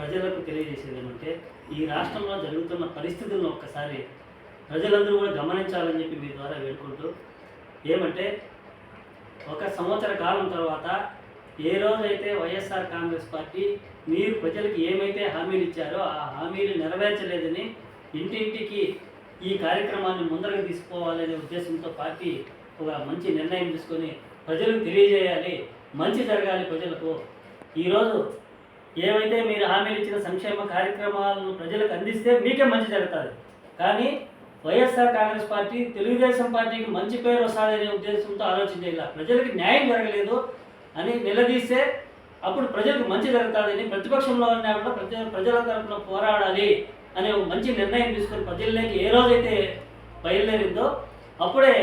ప్రజలకు తెలియజేసేది ఏమంటే ఈ రాష్ట్రంలో జరుగుతున్న పరిస్థితులను ఒక్కసారి ప్రజలందరూ కూడా గమనించాలని చెప్పి మీ ద్వారా వేడుకుంటూ ఏమంటే ఒక సంవత్సర కాలం తర్వాత ఏ రోజైతే వైఎస్ఆర్ కాంగ్రెస్ పార్టీ మీరు ప్రజలకు ఏమైతే హామీలు ఇచ్చారో ఆ హామీలు నెరవేర్చలేదని ఇంటింటికి ఈ కార్యక్రమాన్ని ముందరకు తీసుకోవాలనే ఉద్దేశంతో పార్టీ ఒక మంచి నిర్ణయం తీసుకొని ప్రజలకు తెలియజేయాలి, మంచి జరగాలి ప్రజలకు. ఈరోజు ఏవైతే మీరు హామీలు ఇచ్చిన సంక్షేమ కార్యక్రమాలను ప్రజలకు అందిస్తే మీకే మంచి జరుగుతుంది. కానీ వైఎస్ఆర్ కాంగ్రెస్ పార్టీ తెలుగుదేశం పార్టీకి మంచి పేరు వస్తుందనే ఉద్దేశంతో ఆలోచించేలా ప్రజలకు న్యాయం జరగలేదు అని నిలదీస్తే అప్పుడు ప్రజలకు మంచి జరుగుతుందని ప్రతిపక్షంలో ఉన్నా కూడా ప్రజల తరఫున పోరాడాలి అనే మంచి నిర్ణయం తీసుకొని ప్రజల్లోకి ఏ రోజైతే బయలుదేరిందో అప్పుడే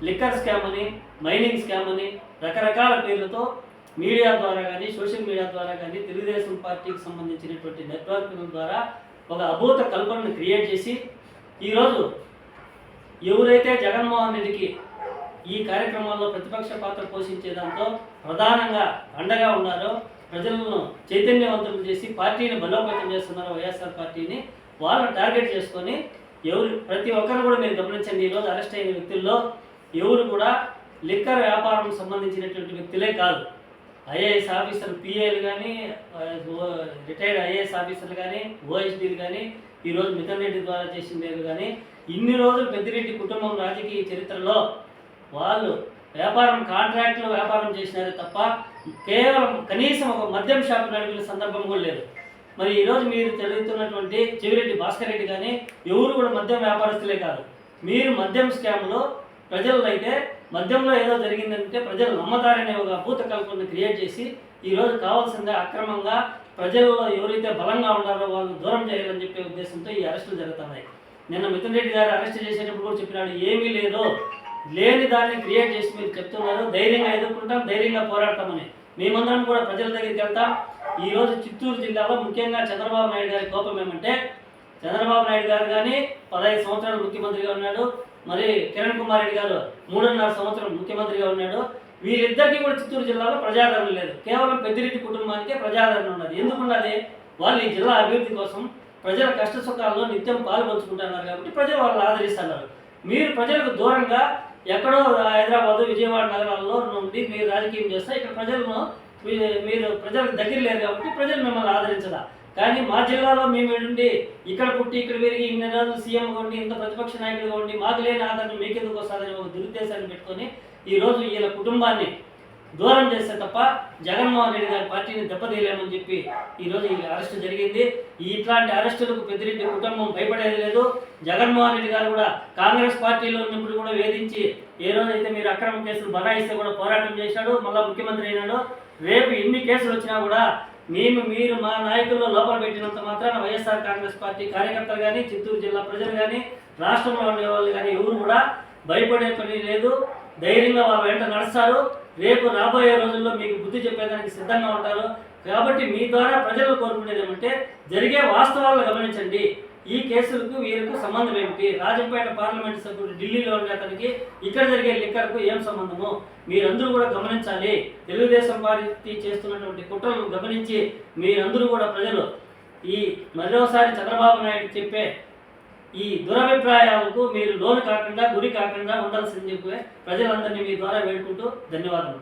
లిక్కర్ స్కామ్ అని, మైనింగ్ స్కామ్ అని రకరకాల పేర్లతో మీడియా ద్వారా కానీ సోషల్ మీడియా ద్వారా కానీ తెలుగుదేశం పార్టీకి సంబంధించినటువంటి నెట్వర్క్ల ద్వారా ఒక అభూత కల్పనను క్రియేట్ చేసి ఈరోజు ఎవరైతే జగన్మోహన్ రెడ్డికి ఈ కార్యక్రమాల్లో ప్రతిపక్ష పాత్ర పోషించే దాంతో ప్రధానంగా అండగా ఉన్నారో, ప్రజలను చైతన్యవంతులు చేసి పార్టీని బలోపేతం చేస్తున్నారో వైఎస్ఆర్ పార్టీని, వాళ్ళని టార్గెట్ చేసుకొని ప్రతి ఒక్కరు కూడా మీరు గమనించండి. ఈరోజు అరెస్ట్ అయిన వ్యక్తుల్లో ఎవరు కూడా లిక్కర్ వ్యాపారం సంబంధించినటువంటి వ్యక్తులే కాదు. ఐఏఎస్ ఆఫీసర్లు, పిఏలు కానీ, రిటైర్డ్ ఐఏఎస్ ఆఫీసర్లు కానీ, ఓఎస్డీలు కానీ, ఈరోజు మిథున్ రెడ్డి ద్వారా చేసిందేలు కానీ, ఇన్ని రోజులు పెద్దిరెడ్డి కుటుంబం రాజకీయ చరిత్రలో వాళ్ళు కాంట్రాక్టులు వ్యాపారం చేసినారే తప్ప కేవలం కనీసం ఒక మద్యం షాప్ నడిపిన సందర్భం కూడా లేదు. మరి ఈరోజు మీరు చదువుతున్నటువంటి చెవిరెడ్డి భాస్కర్ రెడ్డి కానీ ఎవరు కూడా మద్యం వ్యాపారస్తులే కాదు. మీరు మద్యం స్కామ్లో ప్రజలు అయితే మద్యంలో ఏదో జరిగిందంటే ప్రజలు నమ్మతారనే ఒక అభూత కల్పనను క్రియేట్ చేసి ఈరోజు కావాల్సిందే అక్రమంగా ప్రజల్లో ఎవరైతే బలంగా ఉన్నారో వాళ్ళని దూరం చేయాలని చెప్పే ఉద్దేశంతో ఈ అరెస్టులు జరుగుతున్నాయి. నిన్న మిథున్ రెడ్డి గారు అరెస్ట్ చేసేటప్పుడు కూడా చెప్పినాడు, ఏమీ లేదో లేని దాన్ని క్రియేట్ చేసి మీరు చెప్తున్నారు, ధైర్యంగా ఎదుర్కొంటాం, ధైర్యంగా పోరాడతామని. మేమందరం కూడా ప్రజల దగ్గరికి వెళ్తాం. ఈరోజు చిత్తూరు జిల్లాలో ముఖ్యంగా చంద్రబాబు నాయుడు గారి కోపం ఏమంటే, చంద్రబాబు నాయుడు గారు కానీ 15 సంవత్సరాలు ముఖ్యమంత్రిగా ఉన్నాడు, మరి కిరణ్ కుమార్ రెడ్డి గారు 3.5 సంవత్సరం ముఖ్యమంత్రిగా ఉన్నాడు. వీళ్ళిద్దరికీ కూడా చిత్తూరు జిల్లాలో ప్రజాదరణ లేదు. కేవలం పెద్దిరెడ్డి కుటుంబానికే ప్రజాదరణ ఉన్నది. ఎందుకున్నది? వాళ్ళు ఈ జిల్లా అభివృద్ధి కోసం ప్రజల కష్ట సుఖాల్లో నిత్యం పాల్పంచుకుంటున్నారు కాబట్టి ప్రజలు వాళ్ళని ఆదరిస్తున్నారు. మీరు ప్రజలకు దూరంగా ఎక్కడో హైదరాబాదు, విజయవాడ నగరాల్లో నుండి మీరు రాజకీయం చేస్తే ఇక్కడ మీరు ప్రజలకు దగ్గర లేరు కాబట్టి ప్రజలు మిమ్మల్ని ఆదరించదా. కానీ మా జిల్లాలో మేము ఉండి ఇక్కడ పుట్టి ఇక్కడ పెరిగి ఇన్ని రోజులు సీఎంగా ఉండి ఇంత ప్రతిపక్ష నాయకుడిగా ఉండి మాకు లేని ఆదరణ మీకెందుకు వస్తుందని ఒక దురుద్దేశాన్ని పెట్టుకొని ఈరోజు వీళ్ళ కుటుంబాన్ని దూరం చేస్తే తప్ప జగన్మోహన్ రెడ్డి గారి పార్టీని దెబ్బతీయలేమని చెప్పి ఈరోజు ఈ అరెస్టు జరిగింది. ఇట్లాంటి అరెస్టులకు పెద్దిరెడ్డి కుటుంబం భయపడేది లేదు. జగన్మోహన్ రెడ్డి గారు కూడా కాంగ్రెస్ పార్టీలో ఉన్నప్పుడు కూడా వేధించి ఏ రోజైతే మీరు అక్రమ కేసులు బనాయిస్తే కూడా పోరాటం చేశాడు, మళ్ళీ ముఖ్యమంత్రి అయినాడు. రేపు ఎన్ని కేసులు వచ్చినా కూడా మీరు మా నాయకుల్లో లోపల పెట్టినంత మాత్రాన వైఎస్ఆర్ కాంగ్రెస్ పార్టీ కార్యకర్తలు కానీ, చిత్తూరు జిల్లా ప్రజలు కానీ, రాష్ట్రంలో ఉండే వాళ్ళు కానీ ఎవరు కూడా భయపడే పని లేదు. ధైర్యంగా వాళ్ళ వెంట నడుస్తారు. రేపు రాబోయే రోజుల్లో మీకు బుద్ధి చెప్పేదానికి సిద్ధంగా ఉంటారు. కాబట్టి మీ ద్వారా ప్రజలు కోరుకునేది ఏమంటే జరిగే వాస్తవాలను గమనించండి. ఈ కేసులకు వీరికి సంబంధం ఏమిటి? రాజంపేట పార్లమెంట్ సభ్యుడు ఢిల్లీలో ఉండే అతనికి ఇక్కడ జరిగే లిక్కర్కు ఏం సంబంధము? మీరందరూ కూడా గమనించాలి. తెలుగుదేశం పార్టీ చేస్తున్నటువంటి కుట్రలను గమనించి మీరందరూ కూడా ప్రజలు ఈ మరోసారి చంద్రబాబు నాయుడు చెప్పే ఈ దురభిప్రాయాలకు మీరు లోను కాకుండా గురి కాకుండా ఉండాల్సింది చెప్పి ప్రజలందరినీ మీ ద్వారా వేడుకుంటూ ధన్యవాదాలు.